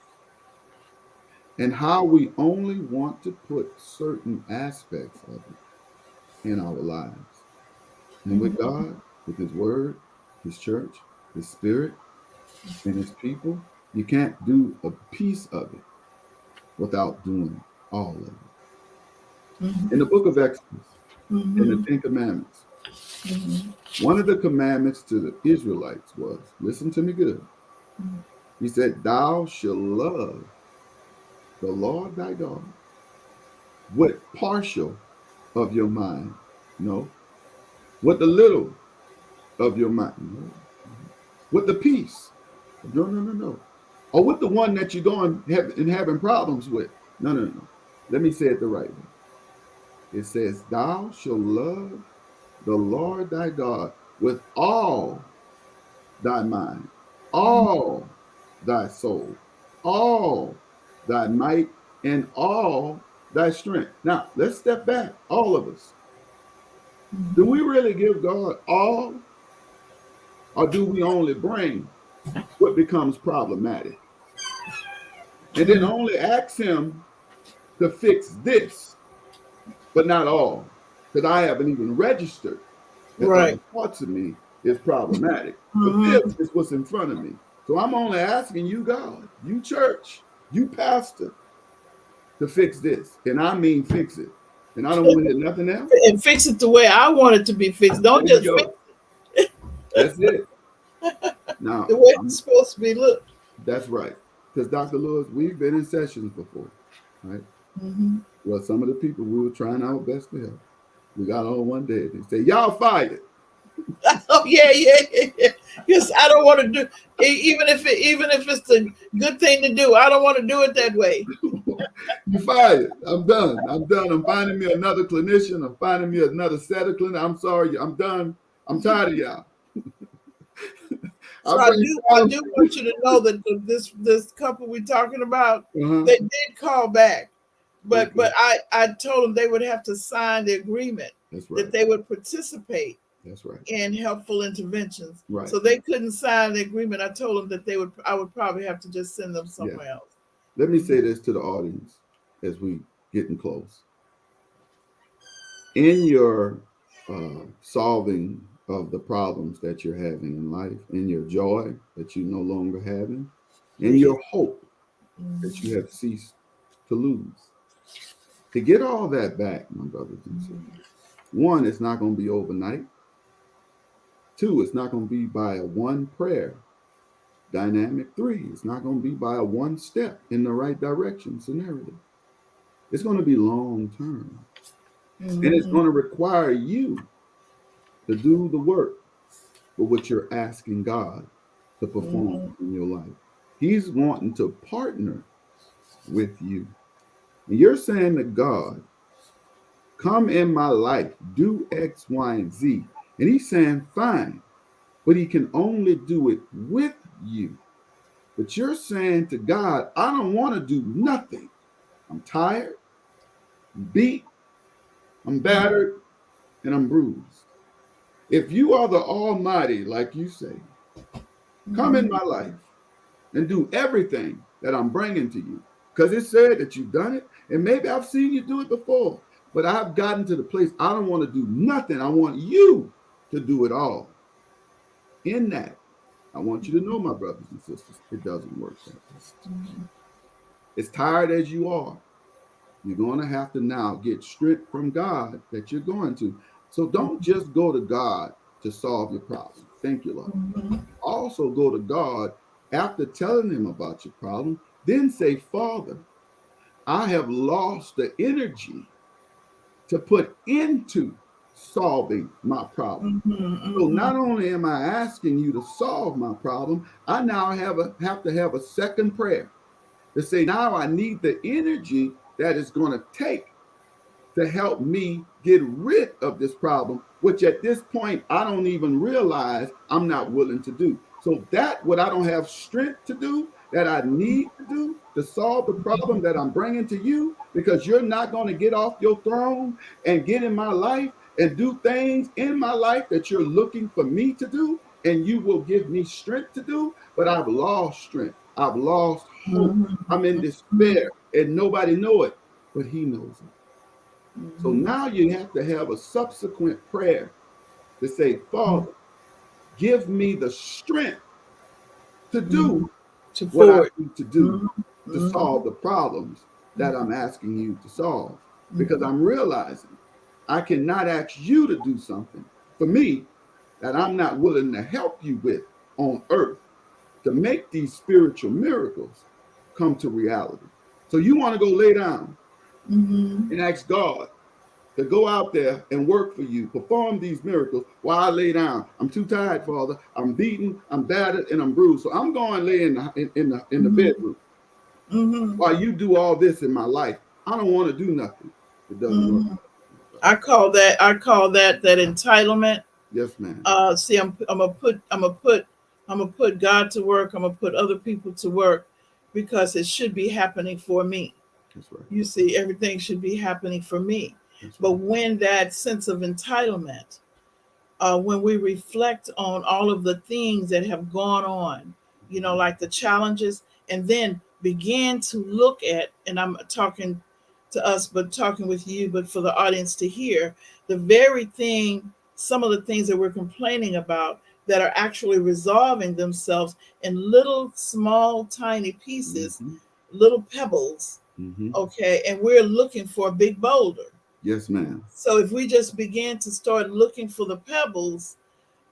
and how we only want to put certain aspects of it in our lives. And with Mm-hmm. God, with His Word, His church, His Spirit, and His people, you can't do a piece of it without doing all of it. In the book of Exodus, in the Mm-hmm. Ten Commandments, Mm-hmm. one of the commandments to the Israelites was, listen to me good. He said, thou shalt love the Lord thy God with partial of your mind. No. With the little of your mind. No. With the peace. No, no, no, no. Or with the one that you're going and having problems with. No, no, no. Let me say it the right way. It says, thou shalt love the Lord thy God with all thy mind, all thy soul, all thy might, and all thy strength. Now, let's step back, all of us. Do we really give God all, or do we only bring what becomes problematic? And then only ask Him to fix this, but not all, because I haven't even registered that other Right. parts of me is problematic. But this Mm-hmm. is what's in front of me. So I'm only asking you, God, you church, you pastor, to fix this. And I mean fix it. And I don't want to hear nothing else. And fix it the way I want it to be fixed. There Don't you just fix go. That's it. the Now, way it's supposed to be looked. that's right. Because Dr. Lewis, we've been in sessions before, right? Mm-hmm. Well, some of the people we were trying our best to help. We got on one day and they say, y'all fired. Oh yeah, yeah, yeah, yeah. Because I don't want to do even if it's the good thing to do. I don't want to do it that way. You fired. I'm done. I'm done. I'm finding me another clinician. I'm finding me another set of clinic. I'm sorry. I'm done. I'm tired of y'all. I So I bring do I down. do want you to know that this couple we're talking about, Uh-huh. they did call back, but Okay. I told them they would have to sign the agreement That's that right. they would participate That's right. in helpful interventions. Right. So they couldn't sign the agreement. I told them that I would probably have to just send them Yeah. somewhere else. Let me Mhm. say this to the audience as we getting close. In your solving of the problems that you're having in life, in your joy that you no longer having, in The your hope that you mhm, have ceased to lose. To get all that back, my brothers and sisters, mhm, one, it's not going to be overnight. Two, it's not going to be by a one prayer dynamic. Three, it's not going to be by a one step in the right direction scenario. It's going to be long term. And it's mhm, going to require you to do the work for what you're asking God to perform mhm, in your life. He's wanting to partner with you. And you're saying to God, come in my life, do X, Y, and Z. And He's saying, fine, but He can only do it with you. But you're saying to God, I don't want to do nothing. I'm tired, I'm beat, I'm battered, and I'm bruised. If you are the Almighty, like you say, come in mhm, my life and do everything that I'm bringing to you. Because it said that you've done it And maybe I've seen you do it before, but I've gotten to the place I don't want to do nothing. I want you to do it all. In that, I want you to know, my brothers and sisters, it doesn't work that way. Mhm. As tired as you are, you're going to have to now get strength from God that you're going to. So don't just go to God to solve your problem. Thank you, Lord. Mhm. Also go to God after telling him about your problem. Then say, Father, I have lost the energy to put into solving my problem. Mhm. So Mhm. not only am I asking you to solve my problem, I now have to have a second prayer to say, now I need the energy that is going to take to help me get rid of this problem, which at this point I don't even realize I'm not willing to do. So that what I don't have strength to do, that I need to do to solve the problem that I'm bringing to you, because you're not going to get off your throne and get in my life and do things in my life that you're looking for me to do, and you will give me strength to do, but I've lost strength. I've lost hope. I'm in despair and nobody know it, but he knows it. So Mhm. now you have to have a subsequent prayer to say, Mhm. Father, give me the strength to Mhm. do To what I forward. need to do Mhm. to Mhm. solve the problems that I'm asking you to solve. Because Mhm. I'm realizing I cannot ask you to do something for me that I'm not willing to help you with on earth to make these spiritual miracles come to reality. So you want to go lay down Mhm. and ask God to go out there and work for you, perform these miracles while I lay down. I'm too tired, Father. I'm beaten, I'm battered, and I'm bruised. So I'm going to lay in the Mhm. bedroom Mhm. while you do all this in my life. I don't want to do nothing. It doesn't work. Mhm. I call that entitlement. Yes, ma'am. See, I'm gonna put God to work. I'm gonna put other people to work because it should be happening for me. That's right. You see, everything should be happening for me. That's But right. when that sense of entitlement, when we reflect on all of the things that have gone on, like the challenges, and then begin to look at, and I'm talking to us, but talking with you, but for the audience to hear, the very thing, some of the things that we're complaining about that are actually resolving themselves in little, small, tiny pieces, Mm-hmm. little pebbles, Mm-hmm. okay, and we're looking for a big boulder. Yes, ma'am. So if we just begin to start looking for the pebbles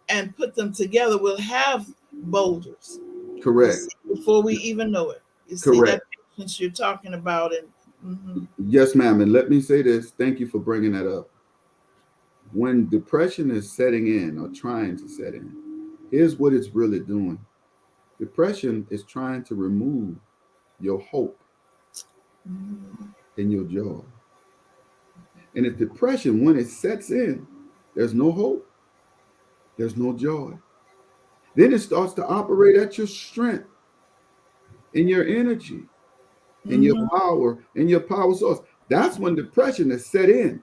and put them together, we'll have boulders. You Correct. see, before we even know it. You see Correct. that patience you're talking about, and Yes, ma'am. And let me say this. Thank you for bringing that up. When depression is setting in or trying to set in, here's what it's really doing. Depression is trying to remove your hope mhm, and your joy. And if depression, when it sets in, there's no hope, there's no joy. Then it starts to operate at your strength and your energy and your mhm, power and your power source. That's when depression is set in.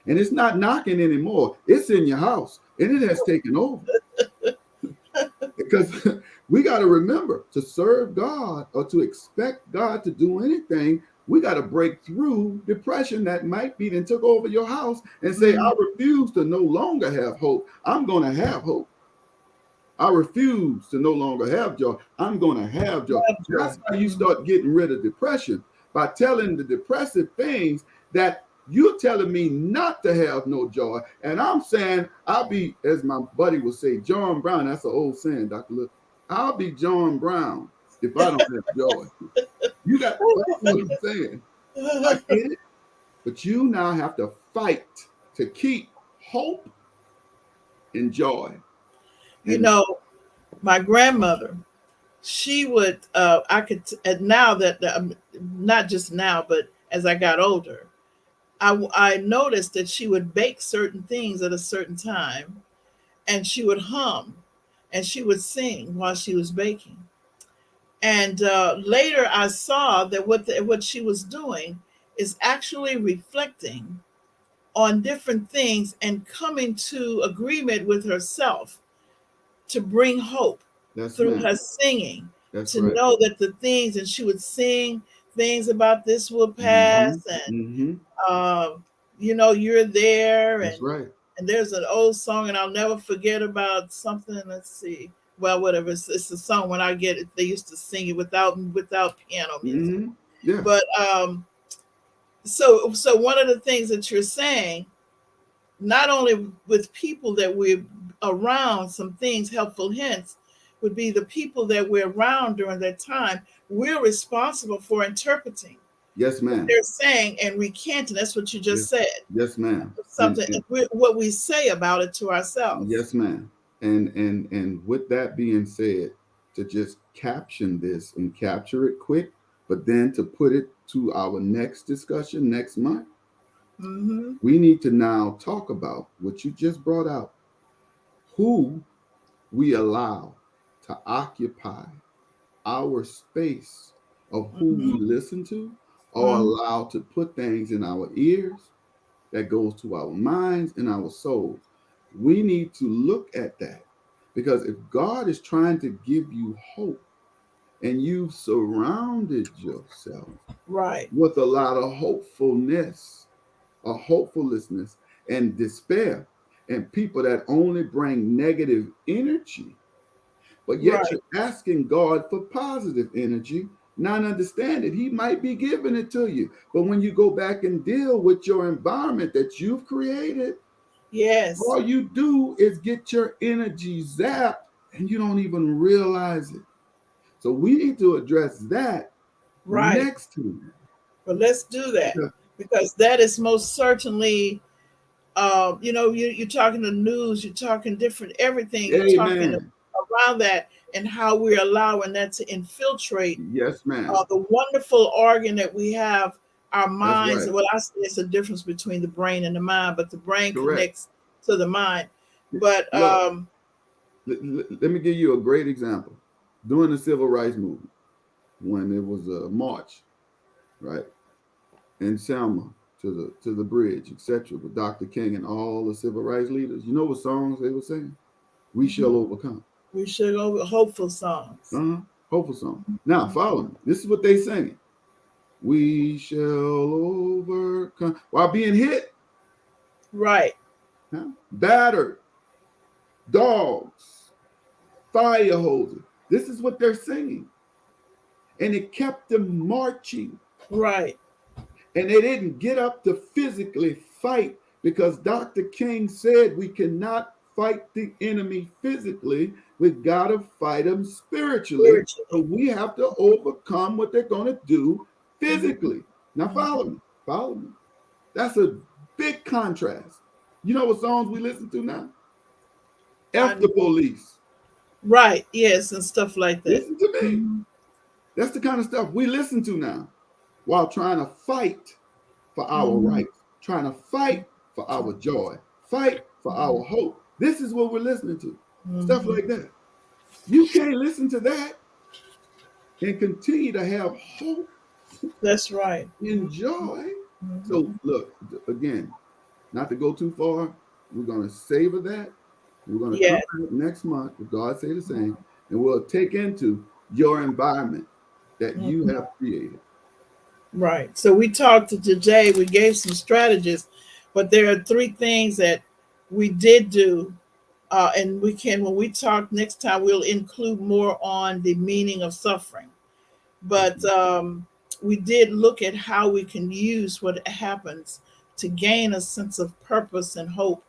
And it's not knocking anymore. It's in your house and it has taken over. Because we got to remember, to serve God or to expect God to do anything, we got to break through depression that might be then took over your house and say, I mhm. refuse to no longer have hope. I'm going to have hope. I refuse to no longer have joy. I'm going to have joy. Love joy. That's how you start getting rid of depression, by telling the depressive things that you're telling me not to have no joy. And I'm saying, I'll be, as my buddy would say, John Brown. That's an old saying, Dr. Lewis. I'll be John Brown if I don't have joy. You got to follow what I'm saying. I get it. But you now have to fight to keep hope and joy. You And know, my grandmother, she would. I could now that not just now, but as I got older, I noticed that she would bake certain things at a certain time, and she would hum, and she would sing while she was baking. And later, I saw that what she was doing is actually reflecting on different things and coming to agreement with herself to bring hope that's through man. her singing, That's to right. know that the things, and she would sing things about this will Mm-hmm. pass, and Mm-hmm. you're there, That's right. and there's an old song, and I'll never forget about something. Let's see. Well, whatever. It's a song when I get it. They used to sing it without piano music. Mm-hmm. Yeah. But so one of the things that you're saying, not only with people that we're around, some things, helpful hints, would be the people that we're around during that time. We're responsible for interpreting Yes, what ma'am. they're saying and recanting. That's what you just Yes. said. Yes, ma'am. Something, what we say about it to ourselves. Yes, ma'am. And with that being said, to just caption this and capture it quick, but then to put it to our next discussion next month, Mm-hmm. we need to now talk about what you just brought out. Who we allow to occupy our space of who we Mm-hmm. listen to or Mm-hmm. allow to put things in our ears that goes to our minds and our souls. We need to look at that because if God is trying to give you hope and you've surrounded yourself Right. with a lot of hopefulness, a hopefulness and despair, and people that only bring negative energy, but yet Right. you're asking God for positive energy, not understanding He might be giving it to you. But when you go back and deal with your environment that you've created, Yes. all you do is get your energy zapped and you don't even realize it. So we need to address that Right. next to But let's do that, it. because that is most certainly, you're talking the news, you're talking different everything, you're talking Amen. around that, and how we're allowing that to infiltrate Yes, ma'am. the wonderful organ that we have, our That's minds. right. Well, I say it's a difference between the brain and the mind, but the brain Correct. connects to the mind. But Look, let me give you a great example. During the civil rights movement, when it was a march, right, in Selma to the bridge, etc., with Dr. King and all the civil rights leaders, you know what songs they were saying? We shall overcome. we should go with hopeful songs. Uh-huh. Hopeful song. Now, follow me. This is what they singing. We shall overcome while being hit, Right. huh? Battered, dogs, fire hoses. This is what they're singing. And it kept them marching. Right. And they didn't get up to physically fight because Dr. King said we cannot fight the enemy physically. We've got to fight them spiritually. So Spiritually. we have to overcome what they're going to do Mhm. physically. Now, follow Mhm. me. Follow me. That's a big contrast. You know what songs we listen to now? I F the know. police. Right. Yes, and stuff like that. Listen to me. Mhm. That's the kind of stuff we listen to now while trying to fight for our Mhm. rights, trying to fight for our joy, fight for our hope. This is what we're listening to. Stuff Mhm. like that. You can't listen to that and continue to have hope That's right. and joy. So, Mhm. look, again, not to go too far, we're going to savor that. We're going to come Yes. back next month, if God say the same, and we'll take into your environment that you Mhm. have created. Right. So we talked today, we gave some strategies, but there are three things that we did do. And we can, when we talk next time, we'll include more on the meaning of suffering. But we did look at how we can use what happens to gain a sense of purpose and hope,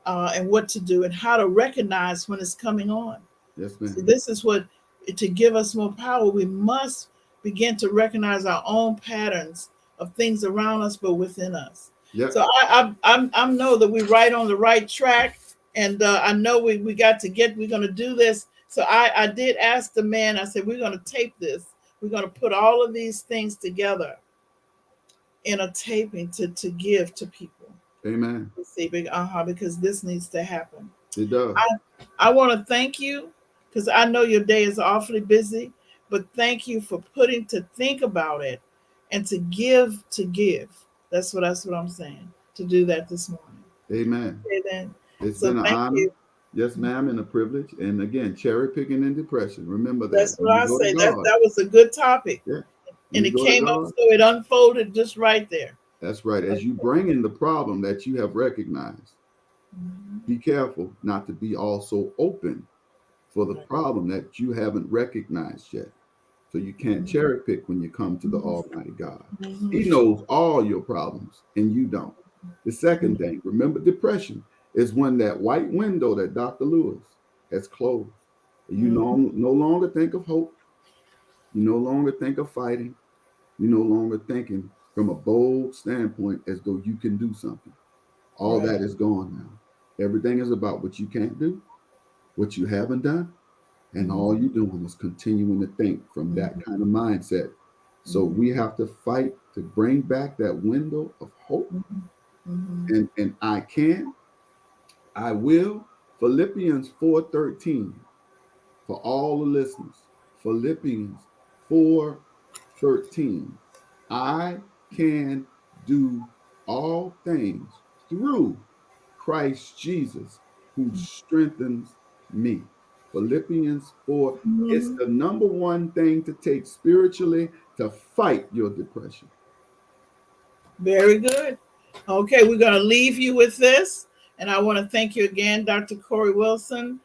and what to do and how to recognize when it's coming on. Yes, So ma'am. this is what, to give us more power, we must begin to recognize our own patterns of things around us, but within us. Yep. So I know that we're right on the right track, and I know we got to get. We're going to do this. So I did ask the man. I said we're going to tape this. We're going to put all of these things together in a taping to give to people. Amen. You see, because this needs to happen. It does. I want to thank you, because I know your day is awfully busy, but thank you for putting to think about it and to give to give. That's what I'm saying. To do that this morning. Amen. Okay then. It's So been an thank honor. you. Yes, ma'am, and a privilege. And again, cherry picking and depression. Remember that That's when what you I go to say. God, That was a good topic. yeah, When And you it go to came up, God, so it unfolded just right there. that's right. As you bring in the problem that you have recognized, Mhm. be careful not to be also open for the Right. problem that you haven't recognized yet. So you can't Mhm. cherry pick when you come to the Mhm. Almighty God. He Mhm. knows all your problems and you don't. The second thing, remember, depression is when that white window that Dr. Lewis has closed. You Mhm. no longer think of hope. You no longer think of fighting. You no longer thinking from a bold standpoint as though you can do something. All Right. that is gone now. Everything is about what you can't do, what you haven't done, and all Mhm. you're doing is continuing to think from that Mhm. kind of mindset. So Mhm. we have to fight to bring back that window of hope. Mhm. Mhm. And I can, I will. Philippians 4:13 for all the listeners. Philippians 4:13. I can do all things through Christ Jesus who strengthens me. Philippians 4. It's Mhm. the number one thing to take spiritually to fight your depression. Very good. Okay, we're going to leave you with this. And I want to thank you again, Dr. Cory Wilson.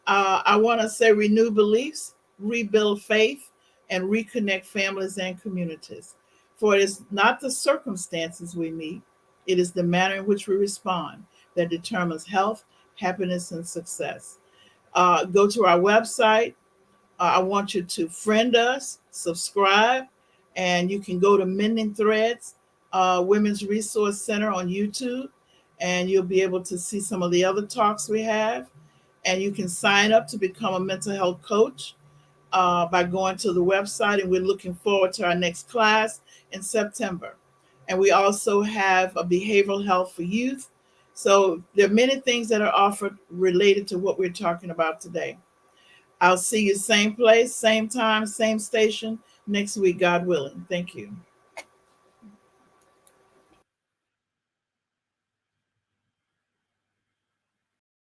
I want to say renew beliefs, rebuild faith, and reconnect families and communities. For it is not the circumstances we meet, it is the manner in which we respond that determines health, happiness, and success. Go to our website. I want you to friend us, subscribe, and you can go to Mending Threads, Women's Resource Center on YouTube, and you'll be able to see some of the other talks we have. And you can sign up to become a mental health coach by going to the website. And we're looking forward to our next class in September. And we also have a behavioral health for youth. So there are many things that are offered related to what we're talking about today. I'll see you same place, same time, same station next week, God willing. Thank you.